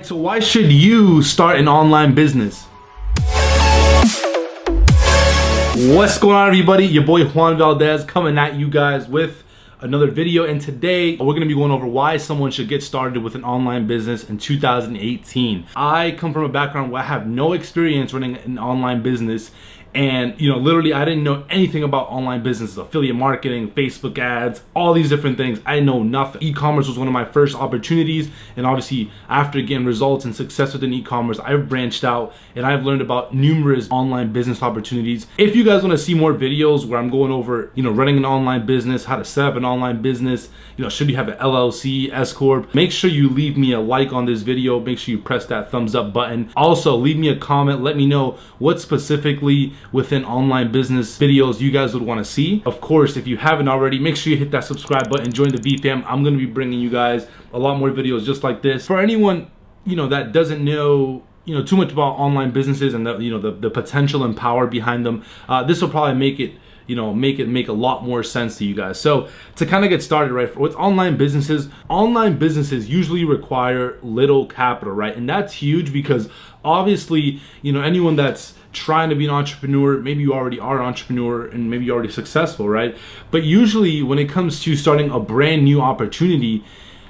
So why should you start an online business? What's going on, everybody? Your boy Juan Valdez coming at you guys with another video, and today we're going to be going over why someone should get started with an online business in 2018. I come from a background where I have no experience running an online business, and literally I didn't know anything about online business, affiliate marketing, Facebook ads, all these different things. I know nothing. E-commerce was one of my first opportunities, and obviously after getting results and success within e-commerce, I've branched out and I've learned about numerous online business opportunities. If you guys want to see more videos where I'm going over running an online business, how to set up an online business, should you have an LLC, S Corp, make sure you leave me a like on this video. Make sure you press that thumbs up button. Also leave me a comment, let me know what specifically within online business videos you guys would want to see. Of course, if you haven't already, make sure you hit that subscribe button, join the V fam. I'm going to be bringing you guys a lot more videos just like this. For anyone that doesn't know too much about online businesses and the potential and power behind them, this will probably make it make a lot more sense to you guys. So to kind of get started, right, with online businesses usually require little capital, right? And that's huge because obviously anyone that's trying to be an entrepreneur, maybe you already are an entrepreneur and maybe you're already successful, right? But usually when it comes to starting a brand new opportunity,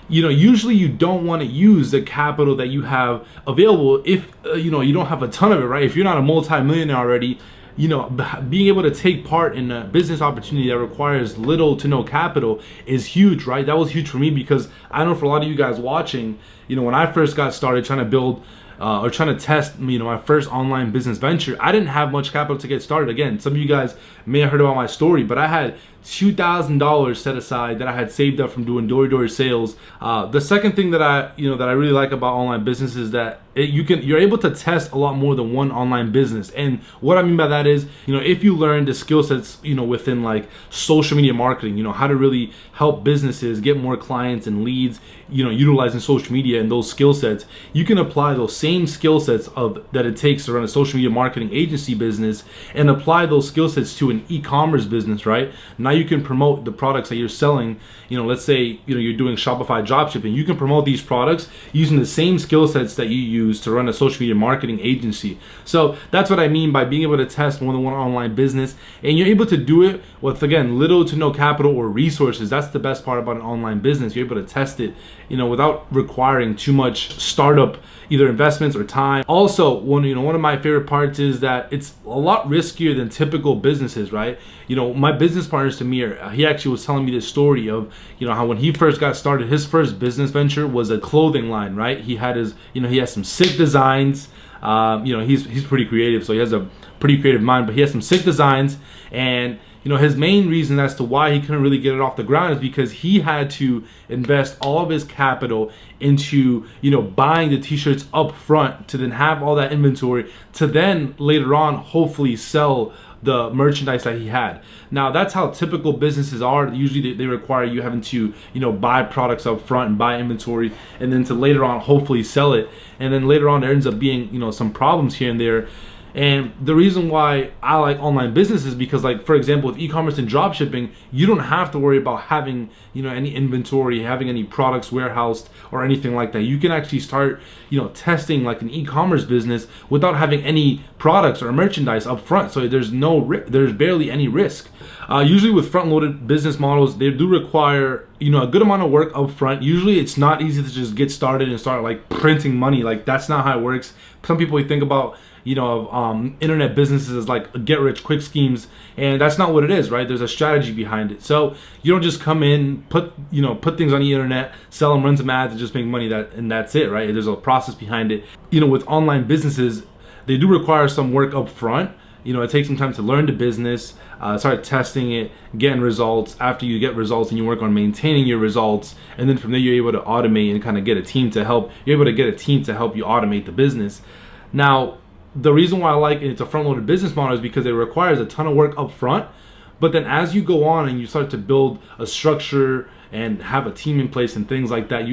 usually you don't want to use the capital that you have available if you don't have a ton of it, right? If you're not a multi-millionaire already, being able to take part in a business opportunity that requires little to no capital is huge, right? That was huge for me because I know for a lot of you guys watching, when I first got started trying to build or trying to test my first online business venture, I didn't have much capital to get started. Again, some of you guys may have heard about my story, but I had $2,000 set aside that I had saved up from doing door-to-door sales. The second thing that I really like about online business is that you're able to test a lot more than one online business. And what I mean by that is, if you learn the skill sets within like social media marketing, how to really help businesses get more clients and leads, utilizing social media and those skill sets, you can apply those same skill sets that it takes to run a social media marketing agency business and apply those skill sets to an e-commerce business, right? Now you can promote the products that you're selling. Let's say you're doing Shopify dropshipping. You can promote these products using the same skill sets that you use to run a social media marketing agency. So that's what I mean by being able to test more than one online business, and you're able to do it with, again, little to no capital or resources. That's the best part about an online business. You're able to test it without requiring too much startup either investments or time. Also, one of my favorite parts is that it's a lot riskier than typical businesses, right? My business partner Samir, he actually was telling me this story of how when he first got started, his first business venture was a clothing line, right? He had his he has some sick designs. He's pretty creative, so he has a pretty creative mind, but he has some sick designs. And his main reason as to why he couldn't really get it off the ground is because he had to invest all of his capital into buying the t-shirts up front to then have all that inventory to then later on hopefully sell the merchandise that he had. Now that's how typical businesses are. Usually they require you having to buy products up front and buy inventory, and then to later on hopefully sell it. And then later on there ends up being some problems here and there. And the reason why I like online business is because, like, for example, with e-commerce and dropshipping, you don't have to worry about having any inventory, having any products warehoused or anything like that. You can actually start testing like an e-commerce business without having any products or merchandise up front. So there's barely any risk. Usually with front-loaded business models, they do require a good amount of work up front. Usually it's not easy to just get started and start like printing money. Like, that's not how it works. Some people think about internet businesses as like get rich quick schemes, and that's not what it is, right? There's a strategy behind it. So you don't just come in, put things on the internet, sell them, run some ads, and just make money, and that's it, right? There's a process behind it. With online businesses, they do require some work up front. It takes some time to learn the business, start testing it, getting results. After you get results, and you work on maintaining your results, and then from there you're able to automate and kind of get a team to help. You're able to get a team to help you automate the business. Now, the reason why I like it's a front-loaded business model is because it requires a ton of work up front, but then as you go on and you start to build a structure and have a team in place and things like that,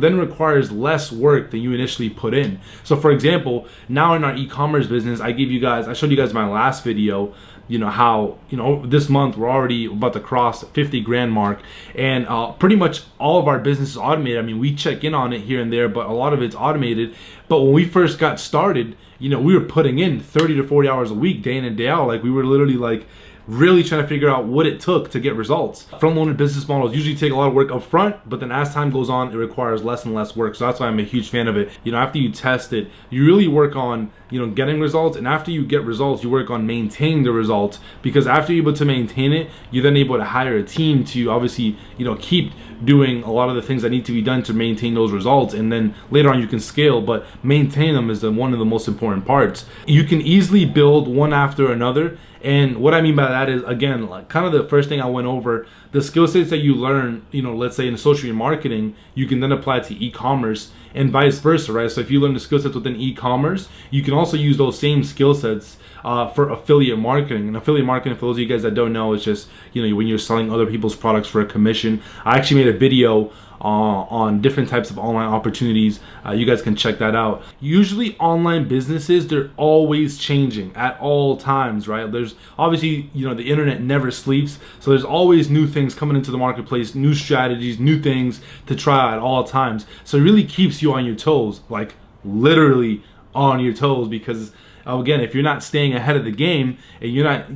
then requires less work than you initially put in. So for example, now in our e-commerce business, I showed you guys my last video, how this month we're already about to cross 50 grand mark, and pretty much all of our business is automated. I mean, we check in on it here and there, but a lot of it's automated. But when we first got started, we were putting in 30 to 40 hours a week, day in and day out. Like, we were literally like really trying to figure out what it took to get results. Front-loaded business models usually take a lot of work up front, but then as time goes on, it requires less and less work. So that's why I'm a huge fan of it. After you test it, you really work on getting results, and after you get results, you work on maintaining the results, because after you're able to maintain it, you're then able to hire a team to obviously keep doing a lot of the things that need to be done to maintain those results, and then later on you can scale, but maintain them is one of the most important parts. You can easily build one after another, and what I mean by that is, again, like kind of the first thing I went over, the skill sets that you learn, let's say in social media marketing, you can then apply to e-commerce and vice versa, right? So if you learn the skill sets within e-commerce, you can also use those same skill sets for affiliate marketing. And affiliate marketing, for those of you guys that don't know, is just when you're selling other people's products for a commission. I actually made a video on different types of online opportunities. You guys can check that out. Usually online businesses, they're always changing at all times, right? There's obviously, the internet never sleeps, so there's always new things coming into the marketplace, new strategies, new things to try at all times. So it really keeps you on your toes, like literally on your toes, because again, if you're not staying ahead of the game and you're not,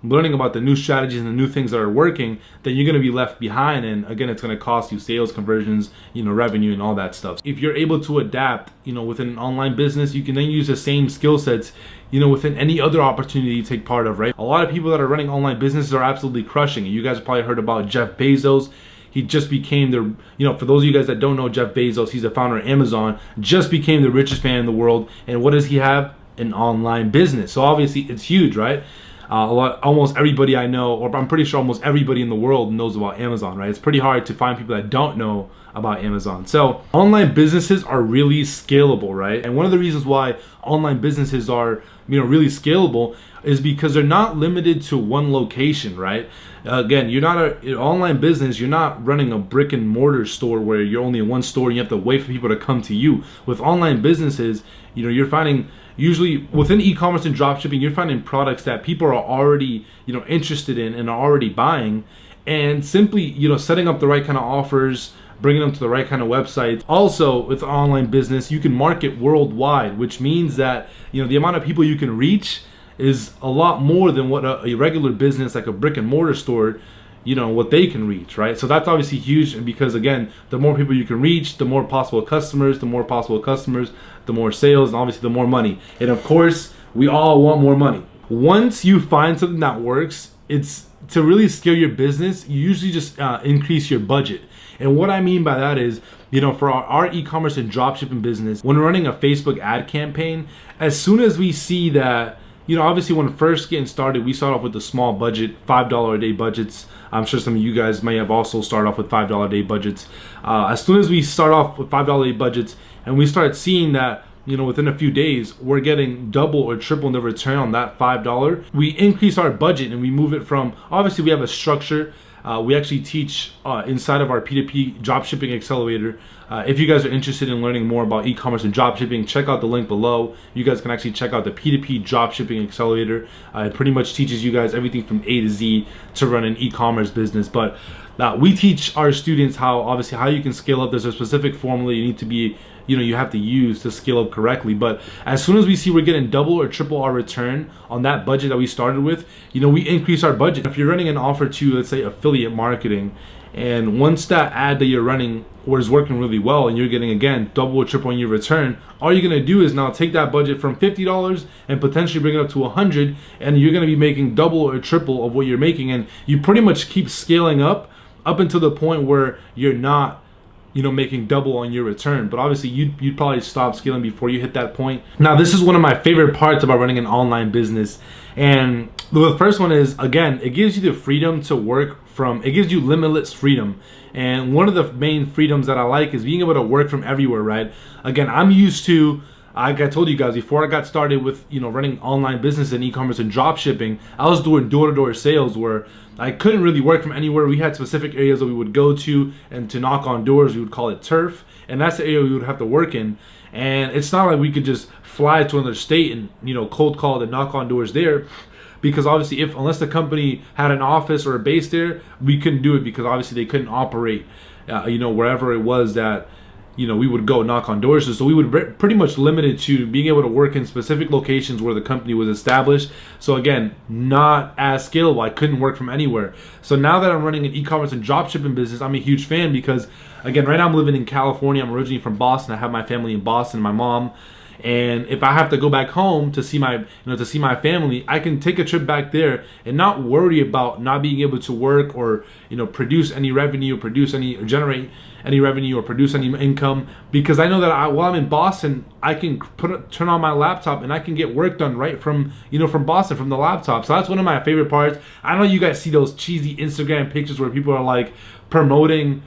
learning about the new strategies and the new things that are working, then you're going to be left behind. And again, it's going to cost you sales, conversions, revenue, and all that stuff. If you're able to adapt, within an online business, you can then use the same skill sets, within any other opportunity you take part of, right? A lot of people that are running online businesses are absolutely crushing it. You guys have probably heard about Jeff Bezos. He just became for those of you guys that don't know Jeff Bezos, he's the founder of Amazon, just became the richest man in the world. And what does he have? An online business. So obviously it's huge, right? Almost everybody I know, or I'm pretty sure almost everybody in the world knows about Amazon, right? It's pretty hard to find people that don't know about Amazon. So online businesses are really scalable, right? And one of the reasons why online businesses are really scalable is because they're not limited to one location, right? Again, you're not an online business, you're not running a brick and mortar store where you're only in one store and you have to wait for people to come to you. With online businesses, you're finding, usually within e-commerce and dropshipping, you're finding products that people are already, interested in and are already buying, and simply, setting up the right kind of offers, bringing them to the right kind of websites. Also, with online business, you can market worldwide, which means that, the amount of people you can reach is a lot more than what a regular business like a brick and mortar store, what they can reach, right? So that's obviously huge, because again, the more people you can reach, the more possible customers, the more sales, and obviously the more money. And of course, we all want more money. Once you find something that works, it's to really scale your business, you usually just increase your budget. And what I mean by that is, for our e-commerce and dropshipping business, when we're running a Facebook ad campaign, as soon as we see that, obviously when first getting started, we start off with a small budget, $5 a day budgets. I'm sure some of you guys may have also started off with $5 a day budgets. As soon as we start off with $5 a day budgets and we start seeing that, within a few days, we're getting double or triple the return on that $5, we increase our budget and we move it from, obviously we have a structure. We actually teach inside of our P2P dropshipping accelerator. If you guys are interested in learning more about e-commerce and dropshipping, check out the link below. You guys can actually check out the P2P dropshipping accelerator. It pretty much teaches you guys everything from A to Z to run an e-commerce business. But we teach our students how you can scale up. There's a specific formula you need to be, you have to use to scale up correctly. But as soon as we see we're getting double or triple our return on that budget that we started with, we increase our budget. If you're running an offer to, let's say, affiliate marketing, and once that ad that you're running is working really well and you're getting, again, double or triple on your return, all you're gonna do is now take that budget from $50 and potentially bring it up to $100, and you're gonna be making double or triple of what you're making. And you pretty much keep scaling up until the point where you're not making double on your return. But obviously you'd probably stop scaling before you hit that point. Now, this is one of my favorite parts about running an online business. And the first one is, again, it gives you the freedom to work it gives you limitless freedom. And one of the main freedoms that I like is being able to work from everywhere, right? Again, I'm used to like I told you guys, before I got started with, you know, running online business and e-commerce and drop shipping, I was doing door-to-door sales where I couldn't really work from anywhere. We had specific areas that we would go to, and to knock on doors, we would call it turf, and that's the area we would have to work in. And it's not like we could just fly to another state and, you know, cold call and knock on doors there, because obviously unless the company had an office or a base there, we couldn't do it, because obviously they couldn't operate, you know, wherever it was that, you know, we would go knock on doors. So we would pretty much limited to being able to work in specific locations where the company was established. So again, not as scalable. I couldn't work from anywhere. So now that I'm running an e-commerce and dropshipping business, I'm a huge fan, because again, right now I'm living in California. I'm originally from Boston. I have my family in Boston, my mom. And if I have to go back home to see my, family, I can take a trip back there and not worry about not being able to work or, you know, produce any revenue, or generate any revenue or produce any income, because I know that while I'm in Boston, I can turn on my laptop and I can get work done right from, you know, from Boston, from the laptop. So that's one of my favorite parts. I know you guys see those cheesy Instagram pictures where people are like promoting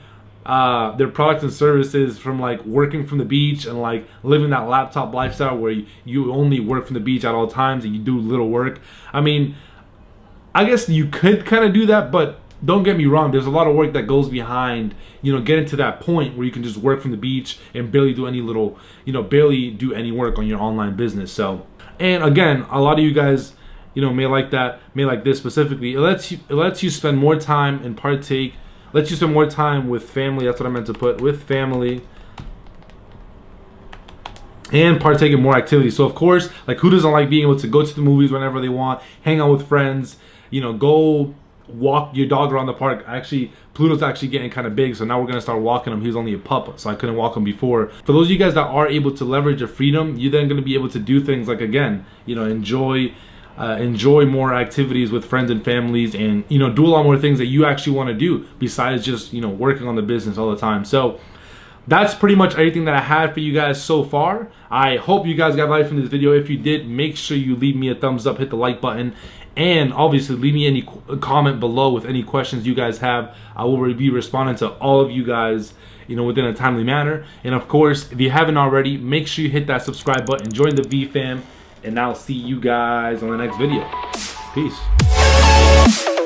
their products and services from like working from the beach and like living that laptop lifestyle where you only work from the beach at all times and you do little work. I mean, I guess you could kind of do that, but don't get me wrong, there's a lot of work that goes behind, you know, getting to that point where you can just work from the beach and barely do any any work on your online business. So, and again, a lot of you guys, you know, may like this specifically. It lets you spend more time and lets you spend more time with family. That's what I meant to put, with family, and partake in more activities. So of course, like, who doesn't like being able to go to the movies whenever they want, hang out with friends, you know, go walk your dog around the park. Actually, Pluto's actually getting kind of big, so now we're gonna start walking him. He was only a pup, so I couldn't walk him before. For those of you guys that are able to leverage your freedom, you're then gonna be able to do things like, again, you know, enjoy more activities with friends and families, and, you know, do a lot more things that you actually want to do besides just, you know, working on the business all the time. So that's pretty much everything that I had for you guys so far. I hope you guys got value from this video. If you did, make sure you leave me a thumbs up, hit the like button, and obviously leave me any comment below with any questions you guys have. I will be responding to all of you guys, you know, within a timely manner. And of course, if you haven't already, make sure you hit that subscribe button, join the V fam, and I'll see you guys on the next video. Peace.